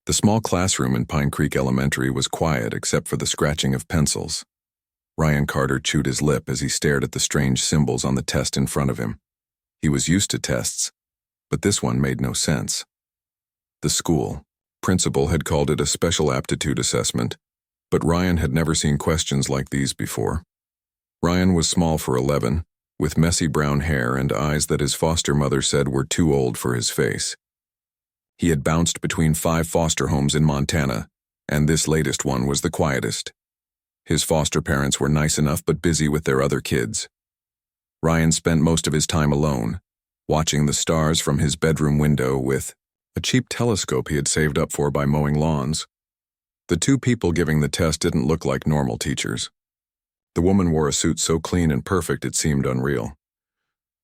The small classroom in Pine Creek Elementary was quiet except for the scratching of pencils. Ryan Carter chewed his lip as he stared at the strange symbols on the test in front of him. He was used to tests, but this one made no sense. The school principal had called it a special aptitude assessment, but Ryan had never seen questions like these before. Ryan was small for 11, with messy brown hair and eyes that his foster mother said were too old for his face. He had bounced between 5 foster homes in Montana, and this latest one was the quietest. His foster parents were nice enough but busy with their other kids. Ryan spent most of his time alone, watching the stars from his bedroom window with a cheap telescope he had saved up for by mowing lawns. The 2 people giving the test didn't look like normal teachers. The woman wore a suit so clean and perfect it seemed unreal.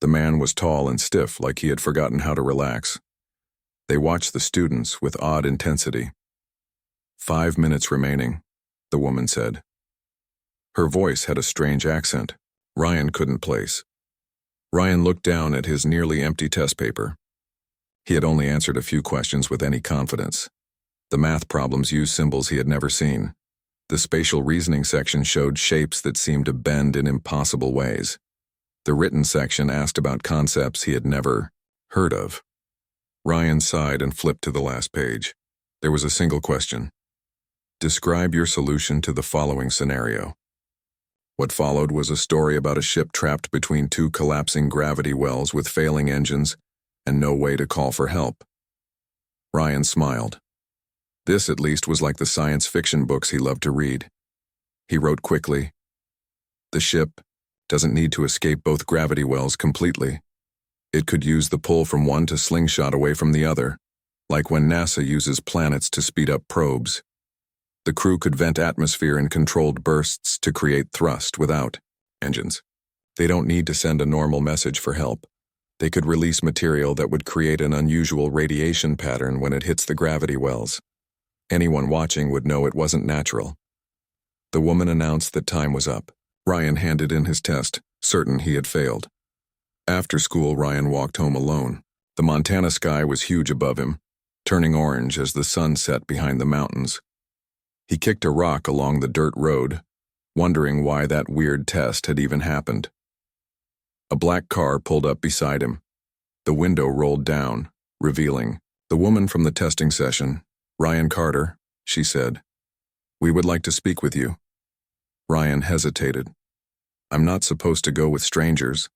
The man was tall and stiff, like he had forgotten how to relax. They watched the students with odd intensity. 5 minutes remaining, the woman said. Her voice had a strange accent Ryan couldn't place. Ryan looked down at his nearly empty test paper. He had only answered a few questions with any confidence. The math problems used symbols he had never seen. The spatial reasoning section showed shapes that seemed to bend in impossible ways. The written section asked about concepts he had never heard of. Ryan sighed and flipped to the last page. There was a single question. Describe your solution to the following scenario. What followed was a story about a ship trapped between 2 collapsing gravity wells with failing engines and no way to call for help. Ryan smiled. This, at least, was like the science fiction books he loved to read. He wrote quickly, "The ship doesn't need to escape both gravity wells completely. It could use the pull from one to slingshot away from the other, like when NASA uses planets to speed up probes. The crew could vent atmosphere in controlled bursts to create thrust without engines. They don't need to send a normal message for help. They could release material that would create an unusual radiation pattern when it hits the gravity wells. Anyone watching would know it wasn't natural." The woman announced that time was up. Ryan handed in his test, certain he had failed. After school, Ryan walked home alone. The Montana sky was huge above him, turning orange as the sun set behind the mountains. He kicked a rock along the dirt road, wondering why that weird test had even happened. A black car pulled up beside him. The window rolled down, revealing the woman from the testing session. "Ryan Carter," she said. "We would like to speak with you." Ryan hesitated. "I'm not supposed to go with strangers."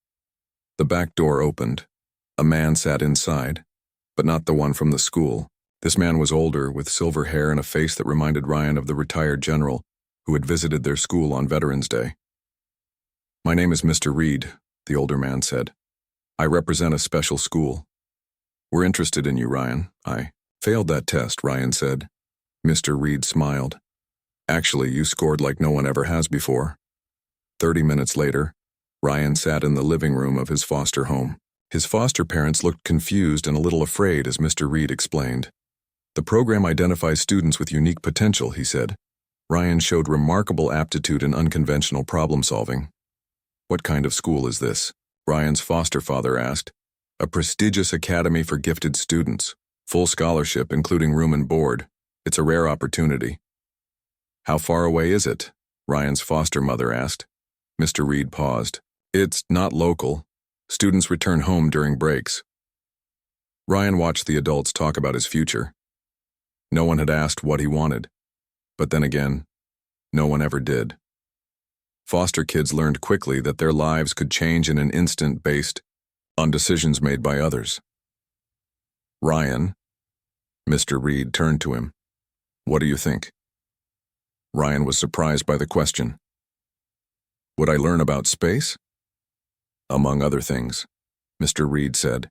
The back door opened. A man sat inside, but not the one from the school. This man was older, with silver hair and a face that reminded Ryan of the retired general who had visited their school on Veterans Day. "My name is Mr. Reed," the older man said. "I represent a special school. We're interested in you, Ryan." "I failed that test," Ryan said. Mr. Reed smiled. "Actually, you scored like no one ever has before." 30 minutes later, Ryan sat in the living room of his foster home. His foster parents looked confused and a little afraid as Mr. Reed explained. "The program identifies students with unique potential," he said. Ryan showed remarkable aptitude in unconventional problem solving. "What kind of school is this?" Ryan's foster father asked. "A prestigious academy for gifted students. Full scholarship, including room and board. It's a rare opportunity." "How far away is it?" Ryan's foster mother asked. Mr. Reed paused. "It's not local. Students return home during breaks." Ryan watched the adults talk about his future. No one had asked what he wanted. But then again, no one ever did. Foster kids learned quickly that their lives could change in an instant based on decisions made by others. "Ryan," Mr. Reed turned to him. "What do you think?" Ryan was surprised by the question. "Would I learn about space?" "Among other things," Mr. Reed said.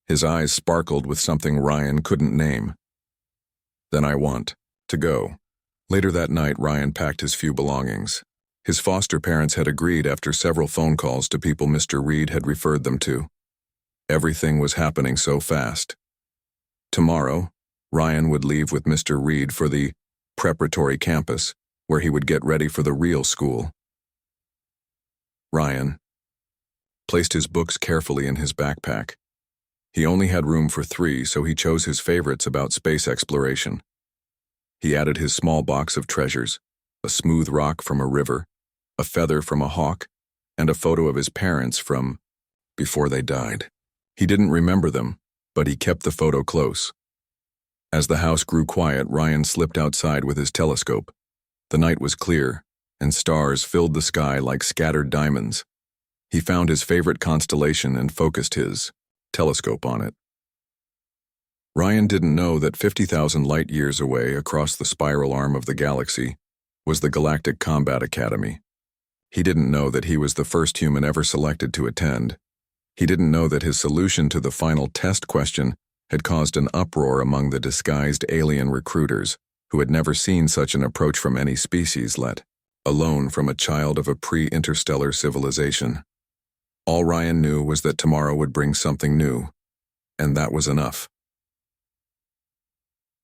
His eyes sparkled with something Ryan couldn't name. "Then I want to go." Later that night, Ryan packed his few belongings. His foster parents had agreed after several phone calls to people Mr. Reed had referred them to. Everything was happening so fast. Tomorrow, Ryan would leave with Mr. Reed for the preparatory campus, where he would get ready for the real school. Ryan placed his books carefully in his backpack. He only had room for 3, so he chose his favorites about space exploration. He added his small box of treasures, a smooth rock from a river, a feather from a hawk, and a photo of his parents from before they died. He didn't remember them, but he kept the photo close. As the house grew quiet, Ryan slipped outside with his telescope. The night was clear, and stars filled the sky like scattered diamonds. He found his favorite constellation and focused his telescope on it. Ryan didn't know that 50,000 light-years away across the spiral arm of the galaxy was the Galactic Combat Academy. He didn't know that he was the first human ever selected to attend. He didn't know that his solution to the final test question had caused an uproar among the disguised alien recruiters who had never seen such an approach from any species, let alone from a child of a pre-interstellar civilization. All Ryan knew was that tomorrow would bring something new, and that was enough.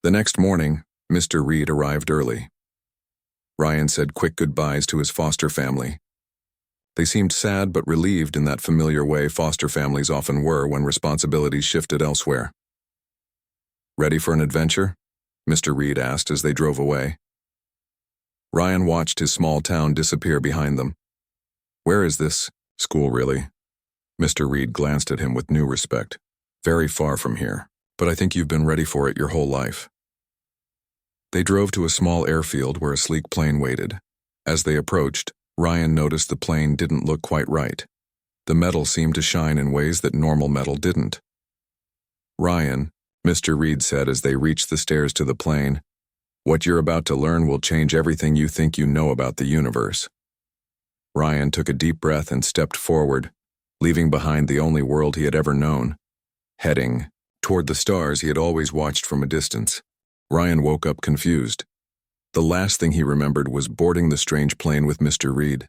The next morning, Mr. Reed arrived early. Ryan said quick goodbyes to his foster family. They seemed sad but relieved in that familiar way foster families often were when responsibilities shifted elsewhere. "Ready for an adventure?" Mr. Reed asked as they drove away. Ryan watched his small town disappear behind them. "Where is this school, really?" Mr. Reed glanced at him with new respect. "Very far from here, but I think you've been ready for it your whole life." They drove to a small airfield where a sleek plane waited. As they approached, Ryan noticed the plane didn't look quite right. The metal seemed to shine in ways that normal metal didn't. "Ryan," Mr. Reed said as they reached the stairs to the plane, "what you're about to learn will change everything you think you know about the universe." Ryan took a deep breath and stepped forward, leaving behind the only world he had ever known, heading toward the stars he had always watched from a distance. Ryan woke up confused. The last thing he remembered was boarding the strange plane with Mr. Reed.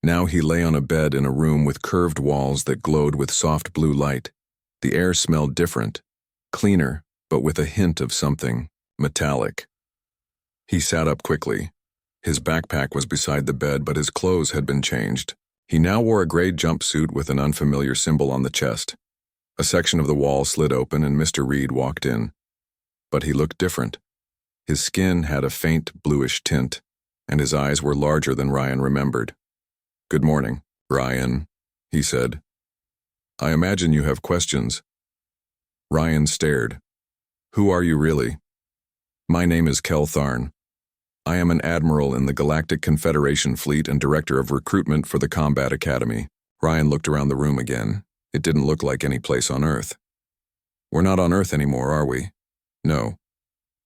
Now he lay on a bed in a room with curved walls that glowed with soft blue light. The air smelled different, cleaner, but with a hint of something metallic. He sat up quickly. His backpack was beside the bed, but his clothes had been changed. He now wore a gray jumpsuit with an unfamiliar symbol on the chest. A section of the wall slid open and Mr. Reed walked in. But he looked different. His skin had a faint bluish tint, and his eyes were larger than Ryan remembered. "Good morning, Ryan," he said. "I imagine you have questions." Ryan stared. "Who are you really?" "My name is Kel Tharn. I am an admiral in the Galactic Confederation Fleet and director of recruitment for the Combat Academy." Ryan looked around the room again. It didn't look like any place on Earth. "We're not on Earth anymore, are we?" "No.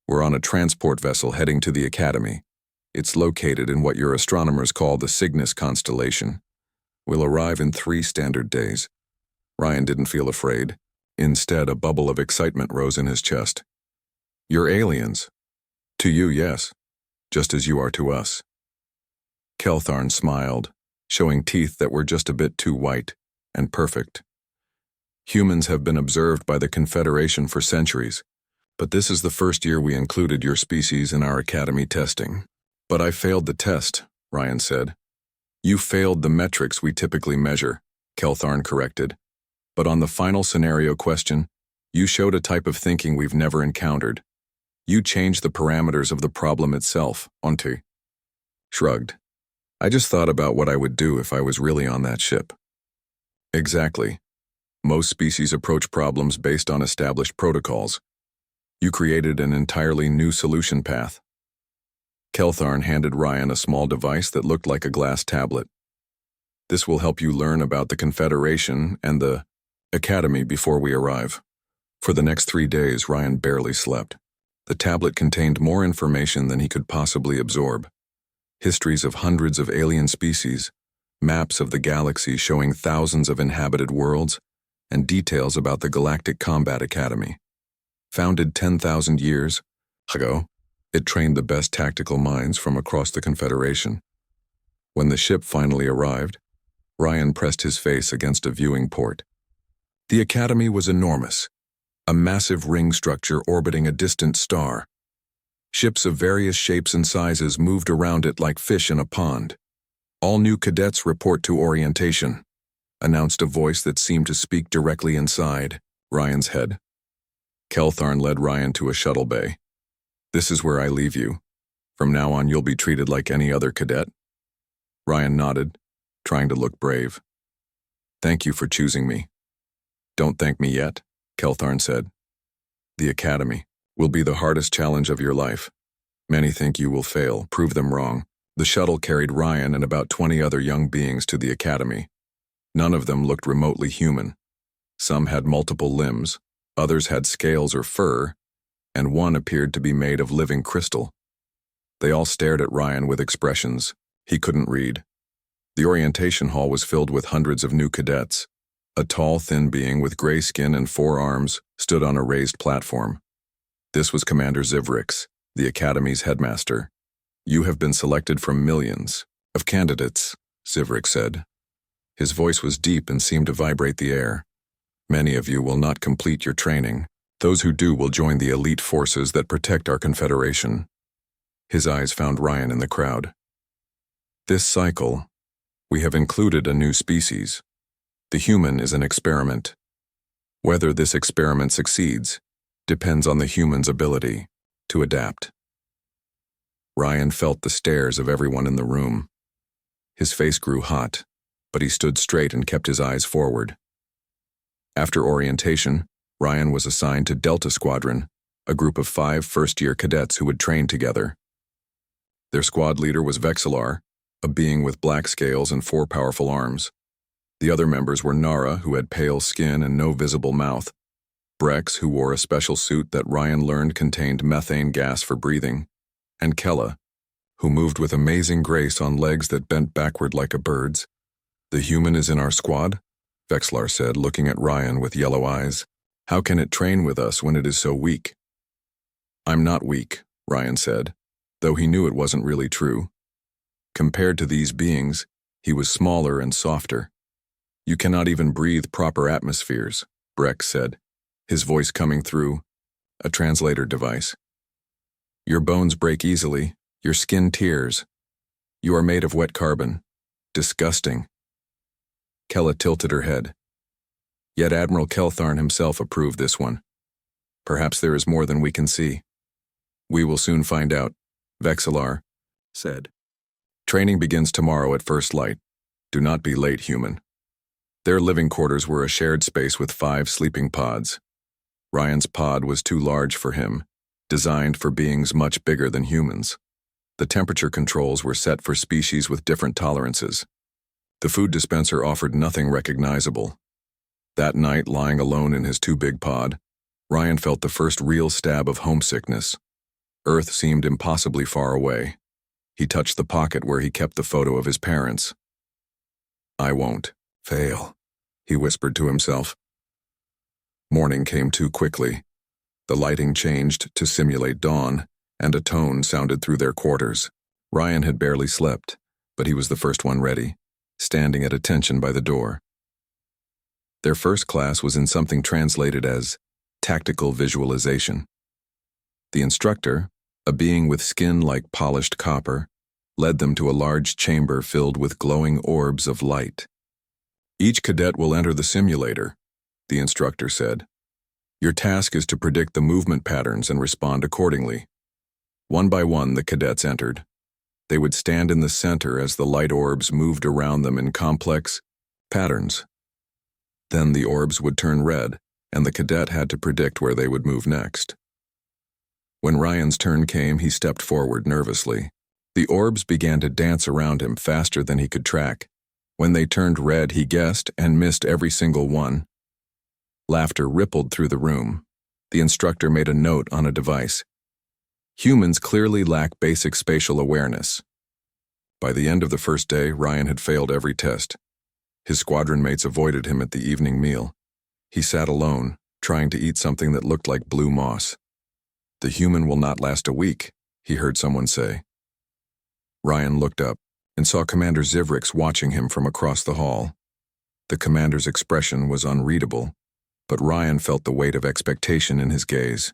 We're on a transport vessel heading to the Academy. It's located in what your astronomers call the Cygnus constellation. We'll arrive in 3 standard days." Ryan didn't feel afraid. Instead, a bubble of excitement rose in his chest. "You're aliens." "To you, yes. Just as you are to us." Kel Tharn smiled, showing teeth that were just a bit too white and perfect. "Humans have been observed by the Confederation for centuries, but this is the first year we included your species in our academy testing." "But I failed the test," Ryan said. "You failed the metrics we typically measure," Kel Tharn corrected. "But on the final scenario question, you showed a type of thinking we've never encountered. You changed the parameters of the problem itself." Onti shrugged. "I just thought about what I would do if I was really on that ship." "Exactly. Most species approach problems based on established protocols. You created an entirely new solution path." Kel Tharn handed Ryan a small device that looked like a glass tablet. "This will help you learn about the Confederation and the Academy before we arrive." For the next 3 days, Ryan barely slept. The tablet contained more information than he could possibly absorb. Histories of hundreds of alien species, maps of the galaxy showing thousands of inhabited worlds, and details about the Galactic Combat Academy. Founded 10,000 years ago, it trained the best tactical minds from across the Confederation. When the ship finally arrived, Ryan pressed his face against a viewing port. The Academy was enormous, a massive ring structure orbiting a distant star. Ships of various shapes and sizes moved around it like fish in a pond. "All new cadets report to orientation," announced a voice that seemed to speak directly inside. Ryan's head. Keltharn led Ryan to a shuttle bay. "This is where I leave you. From now on, you'll be treated like any other cadet." Ryan nodded, trying to look brave. "Thank you for choosing me." "Don't thank me yet," Keltharn said. "The Academy will be the hardest challenge of your life. Many think you will fail. Prove them wrong." The shuttle carried Ryan and about 20 other young beings to the Academy. None of them looked remotely human. Some had multiple limbs, others had scales or fur, and one appeared to be made of living crystal. They all stared at Ryan with expressions he couldn't read. The orientation hall was filled with hundreds of new cadets. A tall, thin being with gray skin and 4 arms stood on a raised platform. This was Commander Zivrix, the Academy's headmaster. "You have been selected from millions of candidates," Zivrix said. His voice was deep and seemed to vibrate the air. "Many of you will not complete your training. Those who do will join the elite forces that protect our Confederation." His eyes found Ryan in the crowd. "This cycle, we have included a new species. The human is an experiment. Whether this experiment succeeds depends on the human's ability to adapt." Ryan felt the stares of everyone in the room. His face grew hot, but he stood straight and kept his eyes forward. After orientation, Ryan was assigned to Delta Squadron, a group of 5 first-year cadets who would train together. Their squad leader was Vexillar, a being with black scales and 4 powerful arms. The other members were Nara, who had pale skin and no visible mouth, Brex, who wore a special suit that Ryan learned contained methane gas for breathing, and Kella, who moved with amazing grace on legs that bent backward like a bird's. "The human is in our squad?" Vexillar said, looking at Ryan with yellow eyes. "How can it train with us when it is so weak?" "I'm not weak," Ryan said, though he knew it wasn't really true. Compared to these beings, he was smaller and softer. "You cannot even breathe proper atmospheres," Brex said, his voice coming through a translator device. "Your bones break easily, your skin tears. You are made of wet carbon. Disgusting." Kella tilted her head. Yet Admiral Keltharn himself approved this one. "Perhaps there is more than we can see." "We will soon find out," Vexillar said. "Training begins tomorrow at first light. Do not be late, human." Their living quarters were a shared space with 5 sleeping pods. Ryan's pod was too large for him, designed for beings much bigger than humans. The temperature controls were set for species with different tolerances. The food dispenser offered nothing recognizable. That night, lying alone in his too big pod, Ryan felt the first real stab of homesickness. Earth seemed impossibly far away. He touched the pocket where he kept the photo of his parents. "I won't fail," he whispered to himself. Morning came too quickly. The lighting changed to simulate dawn, and a tone sounded through their quarters. Ryan had barely slept, but he was the first one ready, standing at attention by the door. Their first class was in something translated as tactical visualization. The instructor, a being with skin like polished copper, led them to a large chamber filled with glowing orbs of light. "Each cadet will enter the simulator," the instructor said. "Your task is to predict the movement patterns and respond accordingly." One by one, the cadets entered. They would stand in the center as the light orbs moved around them in complex patterns. Then the orbs would turn red, and the cadet had to predict where they would move next. When Ryan's turn came, he stepped forward nervously. The orbs began to dance around him faster than he could track. When they turned red, he guessed and missed every single one. Laughter rippled through the room. The instructor made a note on a device. "Humans clearly lack basic spatial awareness." By the end of the first day, Ryan had failed every test. His squadron mates avoided him at the evening meal. He sat alone, trying to eat something that looked like blue moss. "The human will not last a week," he heard someone say. Ryan looked up and saw Commander Zivrix watching him from across the hall. The commander's expression was unreadable, but Ryan felt the weight of expectation in his gaze.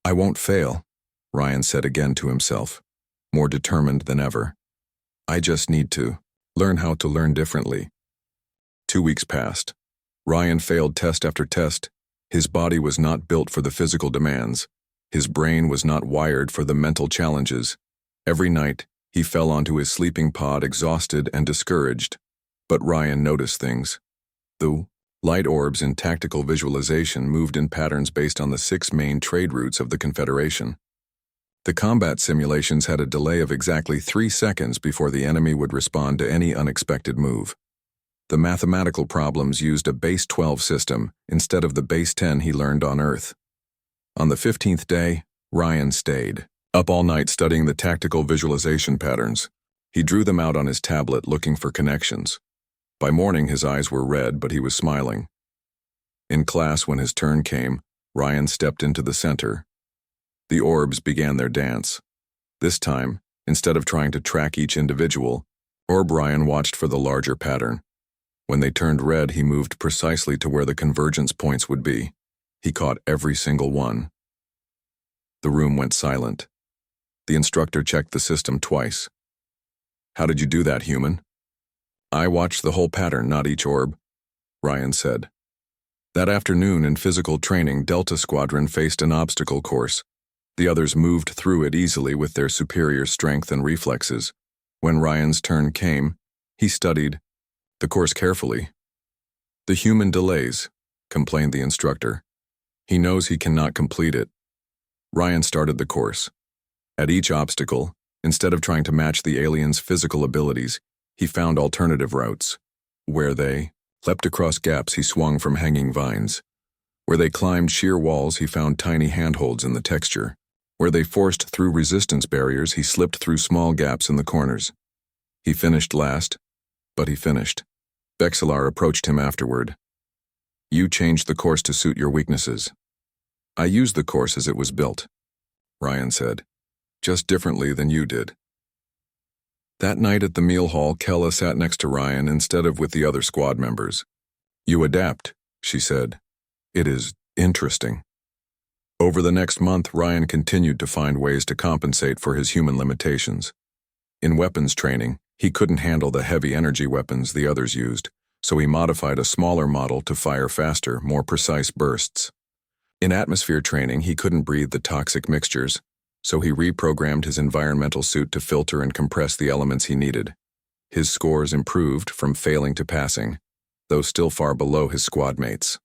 "I won't fail," Ryan said again to himself, more determined than ever. "I just need to learn how to learn differently." 2 weeks passed. Ryan failed test after test, His body was not built for the physical demands. His brain was not wired for the mental challenges. Every night, he fell onto his sleeping pod exhausted and discouraged. But Ryan noticed things. The light orbs in tactical visualization moved in patterns based on the 6 main trade routes of the Confederation. The combat simulations had a delay of exactly 3 seconds before the enemy would respond to any unexpected move. The mathematical problems used a base 12 system instead of the base 10 he learned on Earth. On the 15th day, Ryan stayed up all night studying the tactical visualization patterns. He drew them out on his tablet looking for connections. By morning his eyes were red, but he was smiling. In class, when his turn came, Ryan stepped into the center. The orbs began their dance. This time, instead of trying to track each individual, Ryan watched for the larger pattern. When they turned red, he moved precisely to where the convergence points would be. He caught every single one. The room went silent. The instructor checked the system twice. "How did you do that, human?" "I watched the whole pattern, not each orb," Ryan said. That afternoon in physical training, Delta Squadron faced an obstacle course. The others moved through it easily with their superior strength and reflexes. When Ryan's turn came, he studied the course carefully. "The human delays," complained the instructor. "He knows he cannot complete it." Ryan started the course. At each obstacle, instead of trying to match the aliens' physical abilities, he found alternative routes. Where they leapt across gaps, he swung from hanging vines. Where they climbed sheer walls, he found tiny handholds in the texture. Where they forced through resistance barriers, he slipped through small gaps in the corners. He finished last, but he finished. Vexillar approached him afterward. "You changed the course to suit your weaknesses." "I used the course as it was built," Ryan said, "just differently than you did." That night at the meal hall, Kella sat next to Ryan instead of with the other squad members. "You adapt," she said. "It is interesting." Over the next month, Ryan continued to find ways to compensate for his human limitations. In weapons training, he couldn't handle the heavy energy weapons the others used, so he modified a smaller model to fire faster, more precise bursts. In atmosphere training, he couldn't breathe the toxic mixtures, so he reprogrammed his environmental suit to filter and compress the elements he needed. His scores improved from failing to passing, though still far below his squad mates.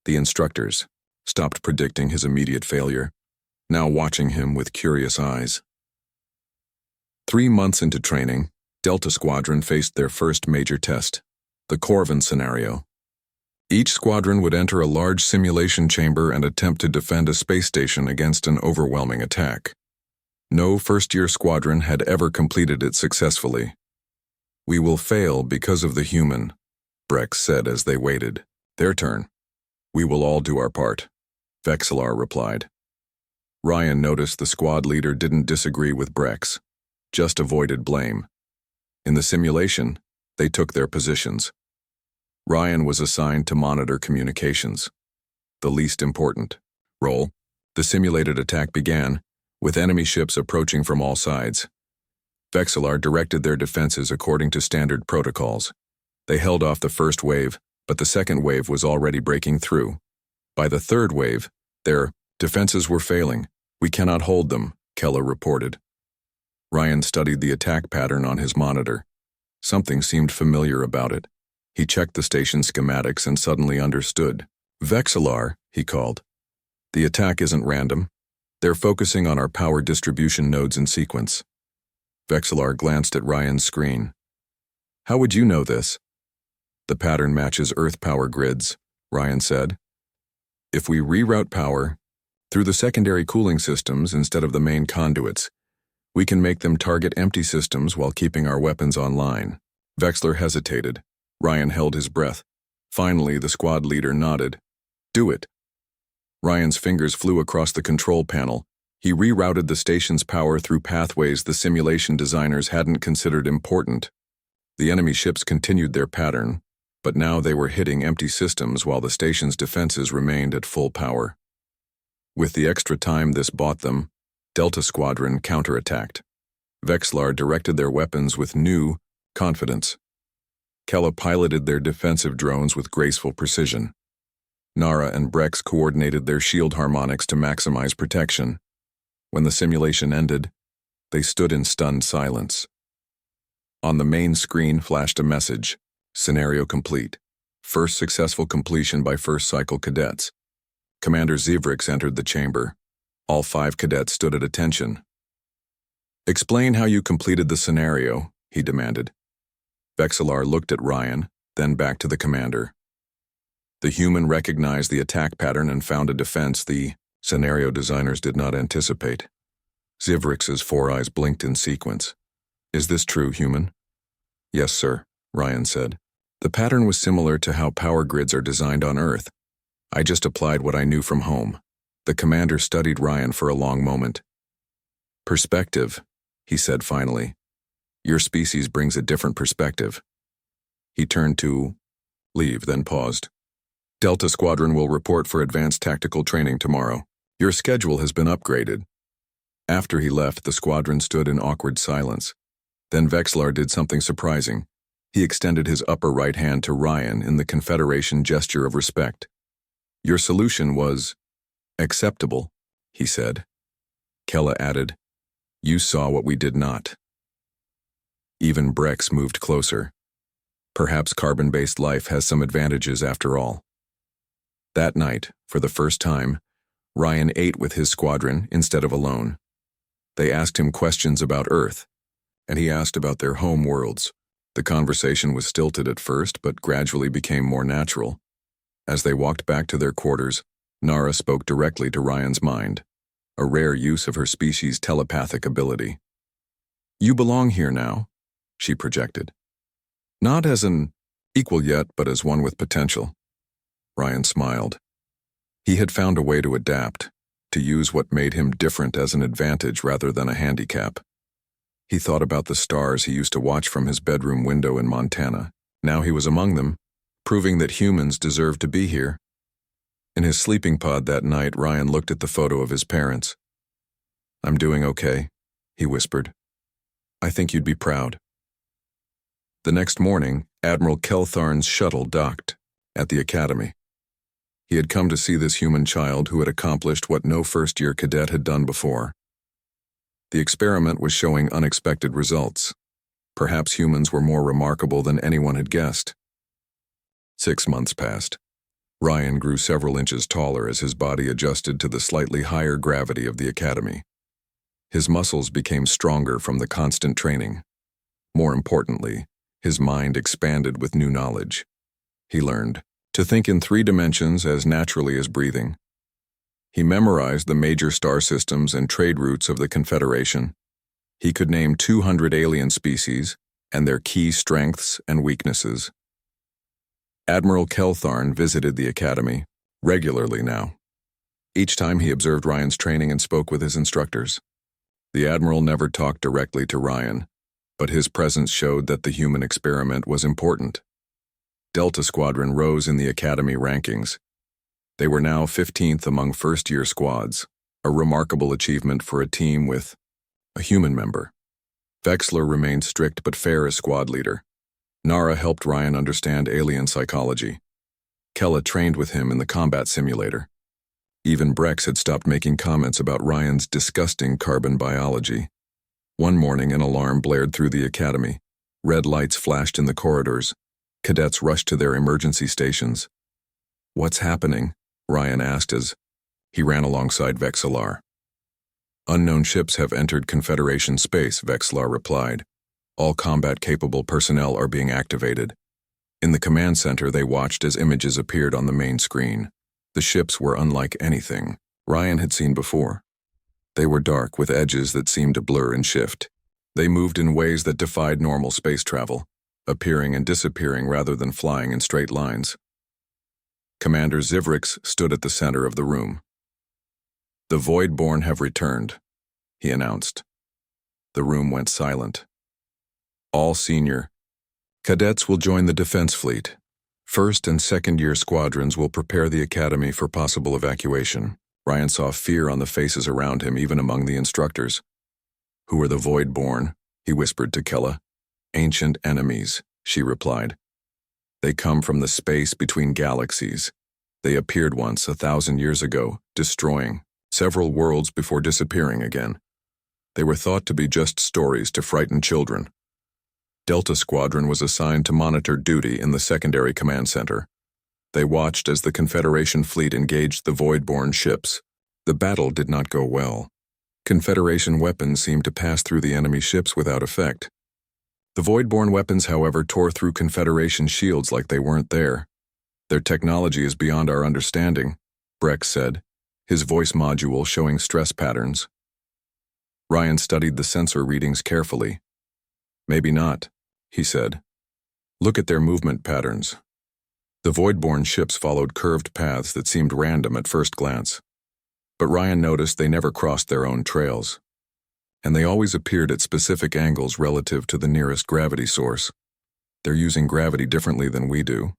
The instructors stopped predicting his immediate failure, now watching him with curious eyes. 3 months into training, Delta Squadron faced their first major test, the Corvin scenario. Each squadron would enter a large simulation chamber and attempt to defend a space station against an overwhelming attack. No first-year squadron had ever completed it successfully. "We will fail because of the human," Brex said as they waited. "Their turn." "We will all do our part," Vexillar replied. Ryan noticed the squad leader didn't disagree with Brex, just avoided blame. In the simulation, they took their positions. Ryan was assigned to monitor communications, the least important role. The simulated attack began, with enemy ships approaching from all sides. Vexillar directed their defenses according to standard protocols. They held off the first wave, but the second wave was already breaking through. By the third wave, their defenses were failing. "We cannot hold them," Keller reported. Ryan studied the attack pattern on his monitor. Something seemed familiar about it. He checked the station schematics and suddenly understood. "Vexillar," he called. "The attack isn't random. They're focusing on our power distribution nodes in sequence." Vexillar glanced at Ryan's screen. "How would you know this?" "The pattern matches Earth power grids," Ryan said. "If we reroute power through the secondary cooling systems instead of the main conduits, we can make them target empty systems while keeping our weapons online." Vexillar hesitated. Ryan held his breath. Finally, the squad leader nodded. "Do it." Ryan's fingers flew across the control panel. He rerouted the station's power through pathways the simulation designers hadn't considered important. The enemy ships continued their pattern, but now they were hitting empty systems while the station's defenses remained at full power. With the extra time this bought them, Delta Squadron counterattacked. Vexillar directed their weapons with new confidence. Kella piloted their defensive drones with graceful precision. Nara and Brex coordinated their shield harmonics to maximize protection. When the simulation ended, they stood in stunned silence. On the main screen flashed a message: "Scenario complete. First successful completion by first cycle cadets." Commander Zivrix entered the chamber. All 5 cadets stood at attention. "Explain how you completed the scenario," he demanded. Vexillar looked at Ryan, then back to the commander. The human recognized the attack pattern and found a defense the scenario designers did not anticipate. Zivrix's 4 eyes blinked in sequence. "Is this true, human?" "Yes, sir," Ryan said. "The pattern was similar to how power grids are designed on Earth. I just applied what I knew from home." The commander studied Ryan for a long moment. "Perspective," he said finally. "Your species brings a different perspective." He turned to leave, then paused. "Delta Squadron will report for advanced tactical training tomorrow. Your schedule has been upgraded." After he left, the squadron stood in awkward silence. Then Vexillar did something surprising. He extended his upper right hand to Ryan in the Confederation gesture of respect. "Your solution was acceptable," he said. Kella added, "You saw what we did not." Even Brex moved closer. Perhaps carbon-based life has some advantages after all. That night, for the first time, Ryan ate with his squadron instead of alone. They asked him questions about Earth, and he asked about their home worlds. The conversation was stilted at first, but gradually became more natural. As they walked back to their quarters, Nara spoke directly to Ryan's mind, a rare use of her species' telepathic ability. "You belong here now," she projected. "Not as an equal yet, but as one with potential." Ryan smiled. He had found a way to adapt, to use what made him different as an advantage rather than a handicap. He thought about the stars he used to watch from his bedroom window in Montana. Now he was among them, proving that humans deserve to be here. In his sleeping pod that night, Ryan looked at the photo of his parents. "I'm doing okay," he whispered. "I think you'd be proud." The next morning, Admiral Keltharn's shuttle docked at the academy. He had come to see this human child who had accomplished what no first-year cadet had done before. The experiment was showing unexpected results. Perhaps humans were more remarkable than anyone had guessed. 6 months passed. Ryan grew several inches taller as his body adjusted to the slightly higher gravity of the academy. His muscles became stronger from the constant training. More importantly, his mind expanded with new knowledge. He learned to think in 3 dimensions as naturally as breathing. He memorized the major star systems and trade routes of the Confederation. He could name 200 alien species and their key strengths and weaknesses. Admiral Keltharn visited the academy regularly now. Each time he observed Ryan's training and spoke with his instructors. The Admiral never talked directly to Ryan, but his presence showed that the human experiment was important. Delta Squadron rose in the academy rankings. They were now 15th among first-year squads, a remarkable achievement for a team with a human member. Vexillar remained strict but fair as squad leader. Nara helped Ryan understand alien psychology. Kella trained with him in the combat simulator. Even Brex had stopped making comments about Ryan's disgusting carbon biology. One morning, an alarm blared through the academy. Red lights flashed in the corridors. Cadets rushed to their emergency stations. "What's happening?" Ryan asked as he ran alongside Vexillar. "Unknown ships have entered Confederation space," Vexillar replied. "All combat-capable personnel are being activated." In the command center, they watched as images appeared on the main screen. The ships were unlike anything Ryan had seen before. They were dark, with edges that seemed to blur and shift. They moved in ways that defied normal space travel, appearing and disappearing rather than flying in straight lines. Commander Zivrix stood at the center of the room. "The Voidborn have returned," he announced. The room went silent. "All senior cadets will join the defense fleet. First and second-year squadrons will prepare the academy for possible evacuation." Ryan saw fear on the faces around him, even among the instructors. "Who are the Voidborn?" he whispered to Kella. "Ancient enemies," she replied. "They come from the space between galaxies. They appeared once 1,000 years ago, destroying several worlds before disappearing again. They were thought to be just stories to frighten children. Delta Squadron was assigned to monitor duty in the secondary command center. They watched as the Confederation fleet engaged the Voidborn ships. The battle did not go well. Confederation weapons seemed to pass through the enemy ships without effect. The Voidborn weapons, however, tore through Confederation shields like they weren't there. Their technology is beyond our understanding, Brex said, his voice module showing stress patterns. Ryan studied the sensor readings carefully. Maybe not, he said. Look at their movement patterns. The Voidborn ships followed curved paths that seemed random at first glance. But Ryan noticed they never crossed their own trails. And they always appeared at specific angles relative to the nearest gravity source. They're using gravity differently than we do,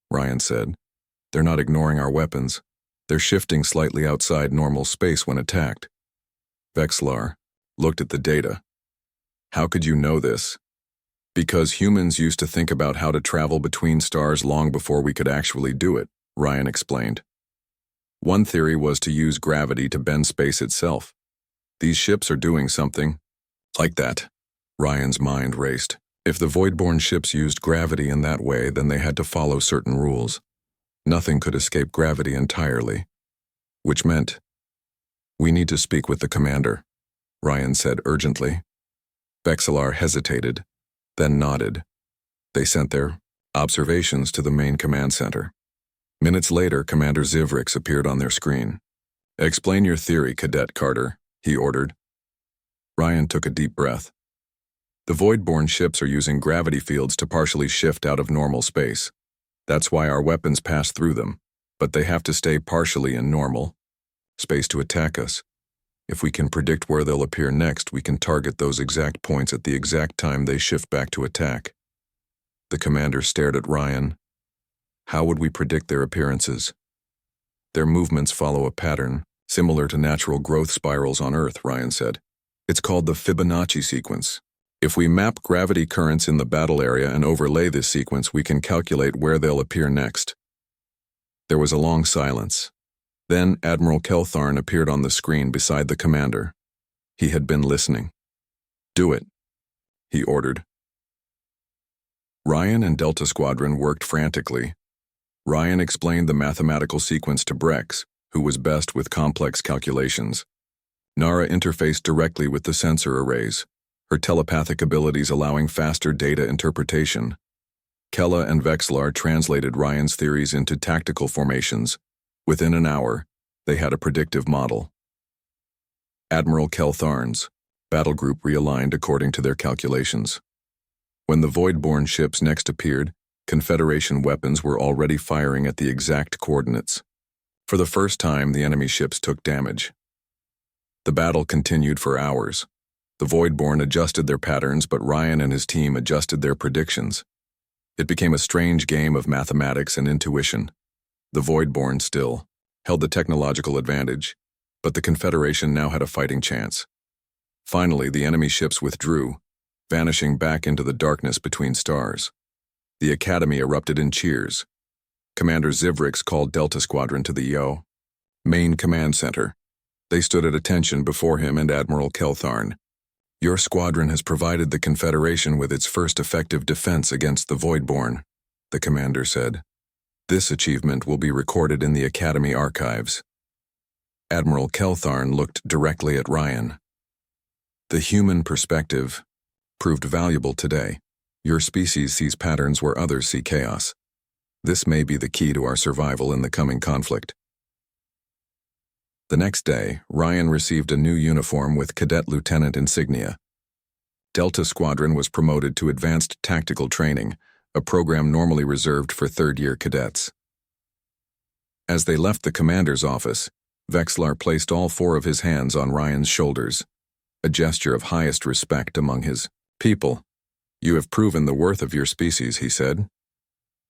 Ryan said. They're not ignoring our weapons. They're shifting slightly outside normal space when attacked. Vexlar looked at the data. How could you know this? Because humans used to think about how to travel between stars long before we could actually do it, Ryan explained. One theory was to use gravity to bend space itself. These ships are doing something like that. Ryan's mind raced. If the Voidborn ships used gravity in that way, then they had to follow certain rules. Nothing could escape gravity entirely. Which meant, we need to speak with the commander, Ryan said urgently. Vexlar hesitated, then nodded. They sent their observations to the main command center. Minutes later, Commander Zivrix appeared on their screen. Explain your theory, Cadet Carter, he ordered. Ryan took a deep breath. The Voidborn ships are using gravity fields to partially shift out of normal space. That's why our weapons pass through them, but they have to stay partially in normal space to attack us. If we can predict where they'll appear next, we can target those exact points at the exact time they shift back to attack. The commander stared at Ryan. How would we predict their appearances? Their movements follow a pattern, similar to natural growth spirals on Earth, Ryan said. It's called the Fibonacci sequence. If we map gravity currents in the battle area and overlay this sequence, we can calculate where they'll appear next. There was a long silence. Then Admiral Keltharn appeared on the screen beside the commander. He had been listening. Do it, he ordered. Ryan and Delta Squadron worked frantically. Ryan explained the mathematical sequence to Brex, who was best with complex calculations. Nara interfaced directly with the sensor arrays, her telepathic abilities allowing faster data interpretation. Kella and Vexlar translated Ryan's theories into tactical formations. Within an hour, they had a predictive model. Admiral Keltharn's battle group realigned according to their calculations. When the Voidborn ships next appeared, Confederation weapons were already firing at the exact coordinates. For the first time, the enemy ships took damage. The battle continued for hours. The Voidborn adjusted their patterns, but Ryan and his team adjusted their predictions. It became a strange game of mathematics and intuition. The Voidborn still held the technological advantage, but the Confederation now had a fighting chance. Finally, the enemy ships withdrew, vanishing back into the darkness between stars. The Academy erupted in cheers. Commander Zivrix called Delta Squadron to the main command center. They stood at attention before him and Admiral Keltharn. Your squadron has provided the Confederation with its first effective defense against the Voidborn, the commander said. This achievement will be recorded in the Academy archives. Admiral Keltharn looked directly at Ryan. The human perspective proved valuable today. Your species sees patterns where others see chaos. This may be the key to our survival in the coming conflict. The next day, Ryan received a new uniform with Cadet Lieutenant insignia. Delta Squadron was promoted to Advanced Tactical Training, a program normally reserved for third-year cadets. As they left the commander's office, Vexlar placed all four of his hands on Ryan's shoulders, a gesture of highest respect among his people. You have proven the worth of your species, he said.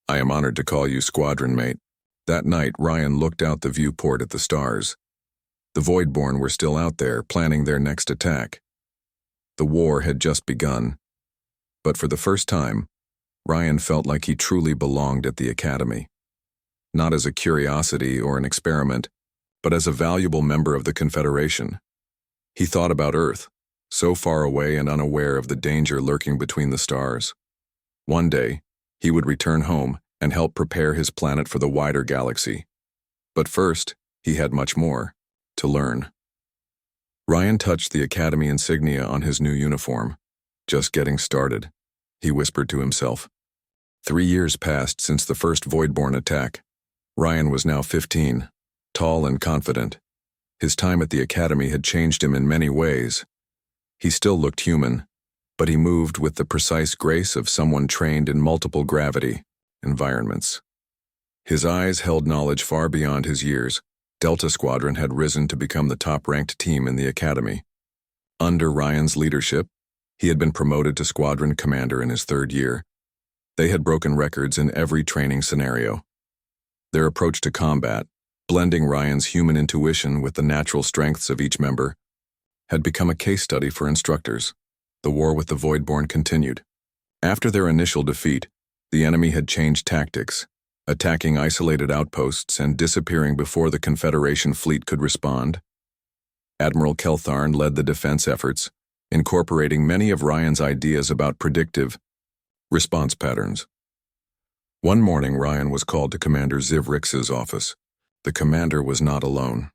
I am honored to call you squadron mate. That night, Ryan looked out the viewport at the stars. The Voidborn were still out there, planning their next attack. The war had just begun. But for the first time, Ryan felt like he truly belonged at the Academy. not as a curiosity or an experiment, but as a valuable member of the Confederation. He thought about Earth, so far away and unaware of the danger lurking between the stars. One day, he would return home and help prepare his planet for the wider galaxy. But first, he had much more to learn. Ryan touched the Academy insignia on his new uniform. Just getting started, he whispered to himself. 3 years passed since the first Voidborn attack. Ryan was now 15, tall and confident. His time at the Academy had changed him in many ways. He still looked human, but he moved with the precise grace of someone trained in multiple gravity environments. His eyes held knowledge far beyond his years. Delta Squadron had risen to become the top-ranked team in the Academy. Under Ryan's leadership, he had been promoted to squadron commander in his 3rd year. They had broken records in every training scenario. Their approach to combat, blending Ryan's human intuition with the natural strengths of each member, had become a case study for instructors. The war with the Voidborn continued. After their initial defeat, the enemy had changed tactics, attacking isolated outposts and disappearing before the Confederation fleet could respond. Admiral Keltharn led the defense efforts, incorporating many of Ryan's ideas about predictive response patterns. One morning, Ryan was called to Commander Zivrix's office. The commander was not alone.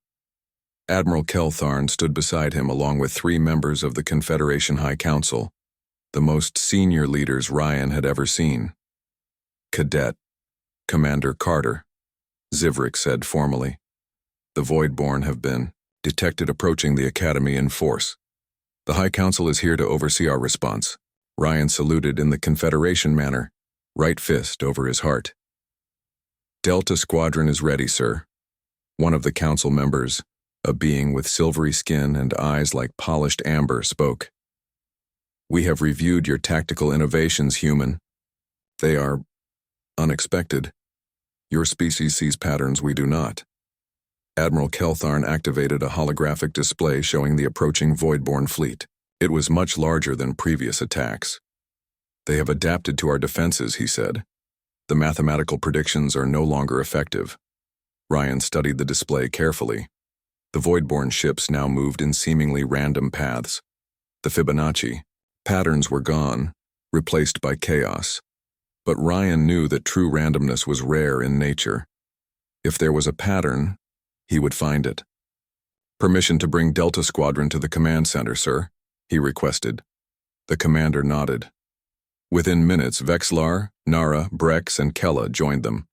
Admiral Keltharn stood beside him along with 3 members of the Confederation High Council, the most senior leaders Ryan had ever seen. Cadet Commander Carter, Zivrix said formally. The Voidborn have been detected approaching the Academy in force. The High Council is here to oversee our response. Ryan saluted in the Confederation manner, right fist over his heart. Delta Squadron is ready, sir. One of the council members, a being with silvery skin and eyes like polished amber, spoke. We have reviewed your tactical innovations, human. They are unexpected. Your species sees patterns we do not. Admiral Keltharn activated a holographic display showing the approaching Voidborn fleet. It was much larger than previous attacks. They have adapted to our defenses, he said. The mathematical predictions are no longer effective. Ryan studied the display carefully. The Voidborn ships now moved in seemingly random paths. The Fibonacci patterns were gone, replaced by chaos. But Ryan knew that true randomness was rare in nature. If there was a pattern, he would find it. Permission to bring Delta Squadron to the command center, sir, he requested. The commander nodded. Within minutes, Vexlar, Nara, Brex, and Kella joined them.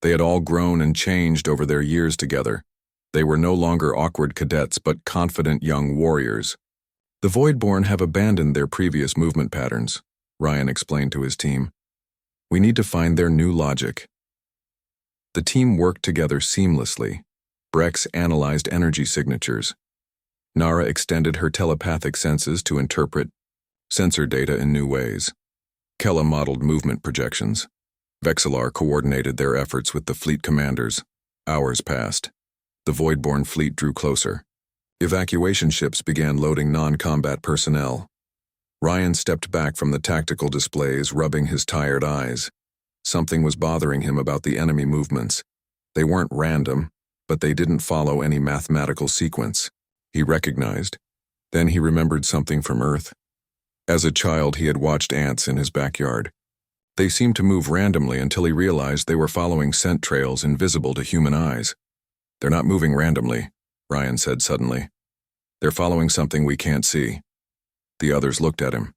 They had all grown and changed over their years together. They were no longer awkward cadets but confident young warriors. The Voidborn have abandoned their previous movement patterns, Ryan explained to his team. We need to find their new logic. The team worked together seamlessly. Brex analyzed energy signatures. Nara extended her telepathic senses to interpret sensor data in new ways. Kella modeled movement projections. Vexlar coordinated their efforts with the fleet commanders. Hours passed. The Voidborn fleet drew closer. Evacuation ships began loading non-combat personnel. Ryan stepped back from the tactical displays, rubbing his tired eyes. Something was bothering him about the enemy movements. They weren't random, but they didn't follow any mathematical sequence. He recognized. Then he remembered something from Earth. As a child, he had watched ants in his backyard. They seemed to move randomly until he realized they were following scent trails invisible to human eyes. They're not moving randomly, Ryan said suddenly. They're following something we can't see. The others looked at him.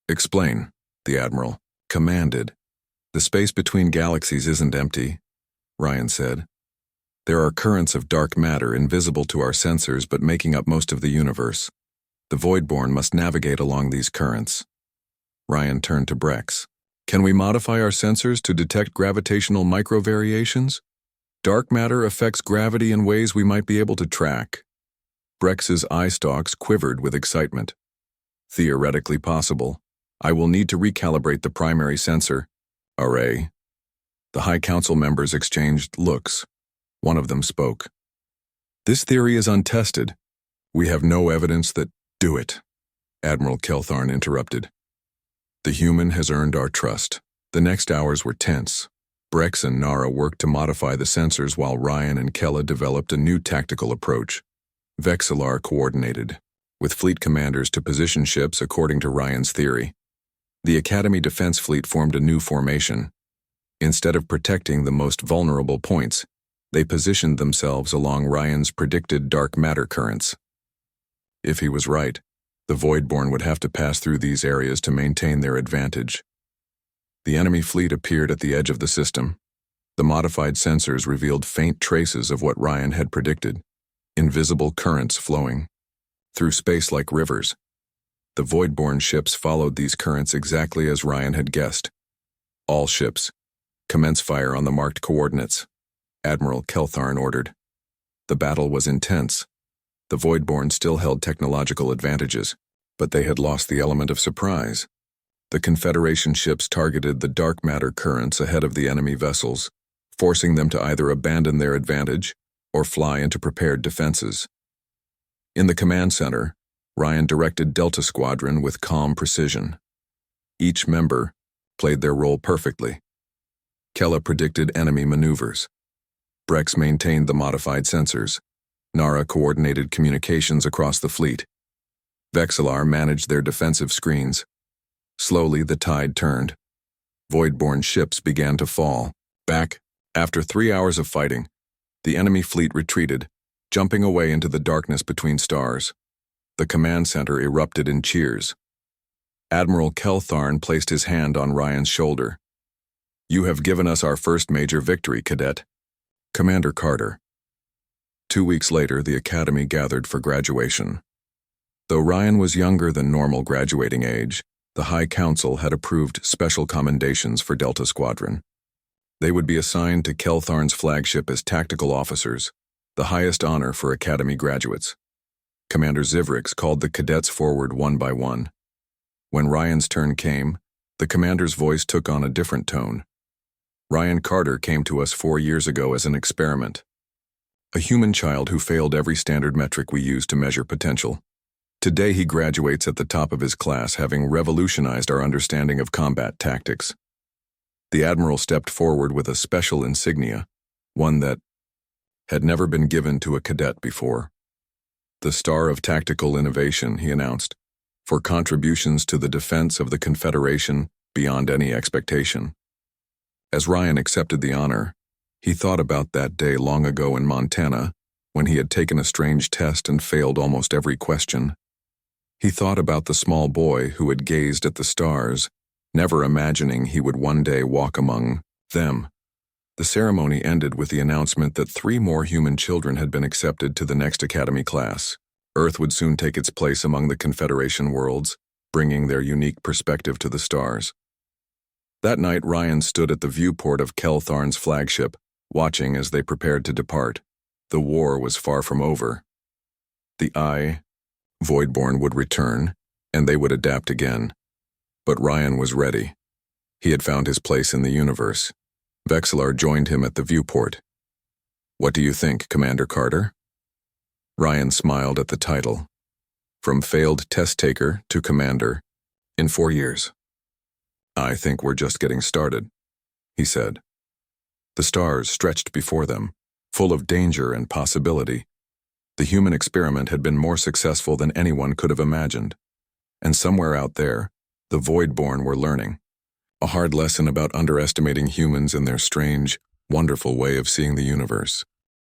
Explain, the Admiral commanded. The space between galaxies isn't empty, Ryan said. There are currents of dark matter invisible to our sensors but making up most of the universe. The Voidborn must navigate along these currents. Ryan turned to Brex. Can we modify our sensors to detect gravitational microvariations? Dark matter affects gravity in ways we might be able to track. Brex's eye stalks quivered with excitement. Theoretically possible. I will need to recalibrate the primary sensor array. The High Council members exchanged looks. One of them spoke. This theory is untested. We have no evidence that do it, Admiral Keltharn interrupted. The human has earned our trust. The next hours were tense. Brex and Nara worked to modify the sensors while Ryan and Kella developed a new tactical approach. Vexillar coordinated, with fleet commanders to position ships according to Ryan's theory. The Academy Defense Fleet formed a new formation. Instead of protecting the most vulnerable points, they positioned themselves along Ryan's predicted dark matter currents. If he was right, the Voidborn would have to pass through these areas to maintain their advantage. The enemy fleet appeared at the edge of the system. The modified sensors revealed faint traces of what Ryan had predicted, invisible currents flowing through space like rivers. The Voidborn ships followed these currents exactly as Ryan had guessed. All ships, commence fire on the marked coordinates, Admiral Keltharn ordered. The battle was intense. The Voidborn still held technological advantages, but they had lost the element of surprise. The Confederation ships targeted the dark matter currents ahead of the enemy vessels, forcing them to either abandon their advantage or fly into prepared defenses. In the command center, Ryan directed Delta Squadron with calm precision. Each member played their role perfectly. Kella predicted enemy maneuvers. Brex maintained the modified sensors. Nara coordinated communications across the fleet. Vexillar managed their defensive screens. Slowly, the tide turned. Voidborn ships began to fall. Back, after 3 hours of fighting, the enemy fleet retreated, jumping away into the darkness between stars. The command center erupted in cheers. Admiral Keltharn placed his hand on Ryan's shoulder. "You have given us our first major victory, Cadet." Commander Carter. 2 weeks later, the Academy gathered for graduation. Though Ryan was younger than normal graduating age, the High Council had approved special commendations for Delta Squadron. They would be assigned to Keltharn's flagship as tactical officers, the highest honor for Academy graduates. Commander Zivrix called the cadets forward one by one. When Ryan's turn came, the commander's voice took on a different tone. "Ryan Carter came to us 4 years ago as an experiment. A human child who failed every standard metric we use to measure potential. Today he graduates at the top of his class, having revolutionized our understanding of combat tactics." The Admiral stepped forward with a special insignia, one that had never been given to a cadet before. "The Star of Tactical Innovation," he announced, "for contributions to the defense of the Confederation beyond any expectation." As Ryan accepted the honor, he thought about that day long ago in Montana, when he had taken a strange test and failed almost every question. He thought about the small boy who had gazed at the stars, never imagining he would one day walk among them. The ceremony ended with the announcement that 3 more human children had been accepted to the next Academy class. Earth would soon take its place among the Confederation worlds, bringing their unique perspective to the stars. That night, Ryan stood at the viewport of Keltharn's flagship, watching as they prepared to depart. The war was far from over. The Voidborn would return, and they would adapt again. But Ryan was ready. He had found his place in the universe. Vexillar joined him at the viewport. "What do you think, Commander Carter?" Ryan smiled at the title. From failed test taker to commander, in 4 years. "I think we're just getting started," he said. The stars stretched before them, full of danger and possibility. The human experiment had been more successful than anyone could have imagined. And somewhere out there, the Voidborn were learning. A hard lesson about underestimating humans and their strange, wonderful way of seeing the universe.